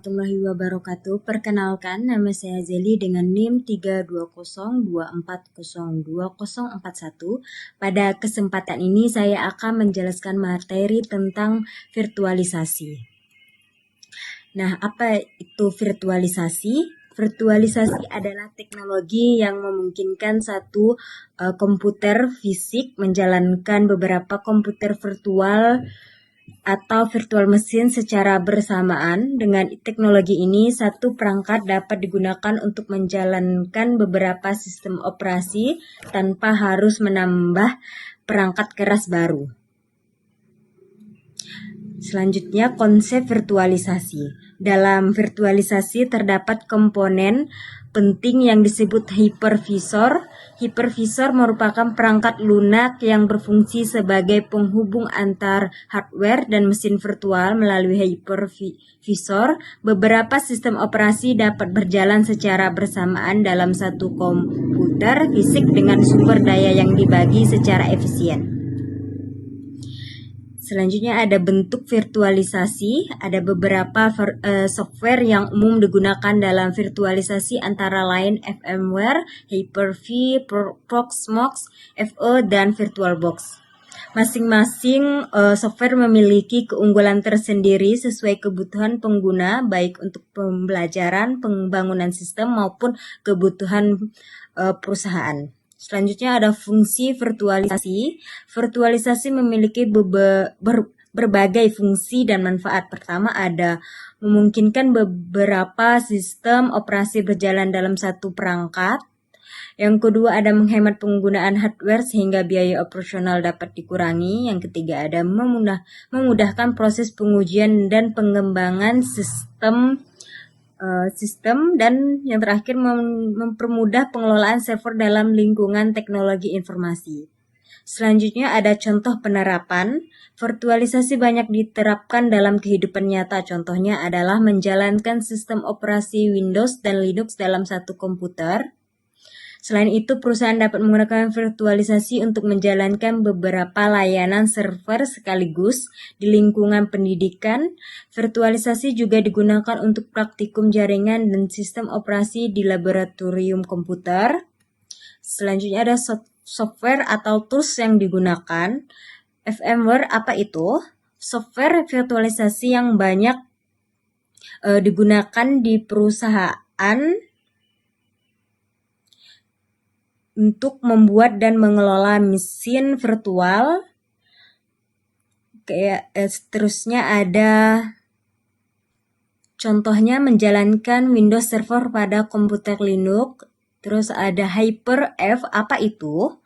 warahmatullahi wabarakatuh. Perkenalkan, nama saya Zeli dengan NIM 320240241. Pada kesempatan ini saya akan menjelaskan materi tentang virtualisasi. Nah, apa itu virtualisasi? Virtualisasi adalah teknologi yang memungkinkan satu komputer fisik menjalankan beberapa komputer virtual atau virtual machine secara bersamaan. Dengan teknologi ini, satu perangkat dapat digunakan untuk menjalankan beberapa sistem operasi tanpa harus menambah perangkat keras baru. Selanjutnya, konsep virtualisasi. Dalam virtualisasi terdapat komponen penting yang disebut hypervisor. Hypervisor merupakan perangkat lunak yang berfungsi sebagai penghubung antar hardware dan mesin virtual. Melalui hypervisor, beberapa sistem operasi dapat berjalan secara bersamaan dalam satu komputer fisik dengan sumber daya yang dibagi secara efisien. Selanjutnya ada bentuk virtualisasi. Ada beberapa software yang umum digunakan dalam virtualisasi antara lain VMware, Hyper-V, Proxmox, FE, dan VirtualBox. Masing-masing software memiliki keunggulan tersendiri sesuai kebutuhan pengguna, baik untuk pembelajaran, pembangunan sistem, maupun kebutuhan perusahaan. Selanjutnya ada fungsi virtualisasi. Virtualisasi memiliki berbagai fungsi dan manfaat. Pertama ada memungkinkan beberapa sistem operasi berjalan dalam satu perangkat. Yang kedua ada menghemat penggunaan hardware sehingga biaya operasional dapat dikurangi. Yang ketiga ada memudahkan proses pengujian dan pengembangan sistem, dan yang terakhir mempermudah pengelolaan server dalam lingkungan teknologi informasi. Selanjutnya ada contoh penerapan. Virtualisasi banyak diterapkan dalam kehidupan nyata. Contohnya adalah menjalankan sistem operasi Windows dan Linux dalam satu komputer. Selain itu, perusahaan dapat menggunakan virtualisasi untuk menjalankan beberapa layanan server sekaligus di lingkungan pendidikan. Virtualisasi juga digunakan untuk praktikum jaringan dan sistem operasi di laboratorium komputer. Selanjutnya ada software atau tools yang digunakan. VMware apa itu? Software virtualisasi yang banyak digunakan di perusahaan untuk membuat dan mengelola mesin virtual. Seterusnya ada contohnya menjalankan Windows Server pada komputer Linux. Terus ada Hyper-V, apa itu?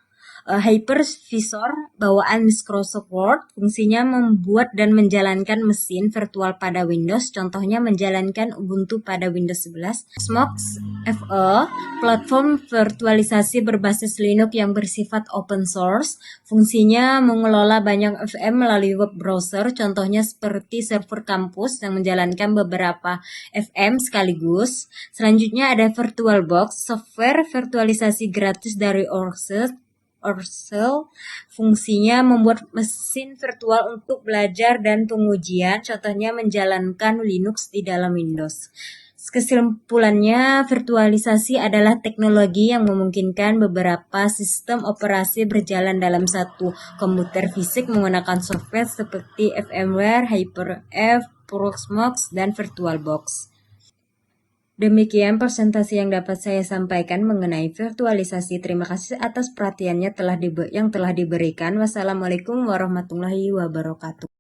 Hypervisor bawaan Microsoft Word, fungsinya membuat dan menjalankan mesin virtual pada Windows, contohnya menjalankan Ubuntu pada Windows 11. Proxmox FE, platform virtualisasi berbasis Linux yang bersifat open source, fungsinya mengelola banyak VM melalui web browser, contohnya seperti server kampus yang menjalankan beberapa VM sekaligus. Selanjutnya ada VirtualBox, software virtualisasi gratis dari Orcel, fungsinya membuat mesin virtual untuk belajar dan pengujian, contohnya menjalankan Linux di dalam Windows. Kesimpulannya, virtualisasi adalah teknologi yang memungkinkan beberapa sistem operasi berjalan dalam satu komputer fisik menggunakan software seperti VMware, Hyper-V, Proxmox, dan VirtualBox. Demikian presentasi yang dapat saya sampaikan mengenai virtualisasi. Terima kasih atas perhatiannya yang telah diberikan. Wassalamualaikum warahmatullahi wabarakatuh.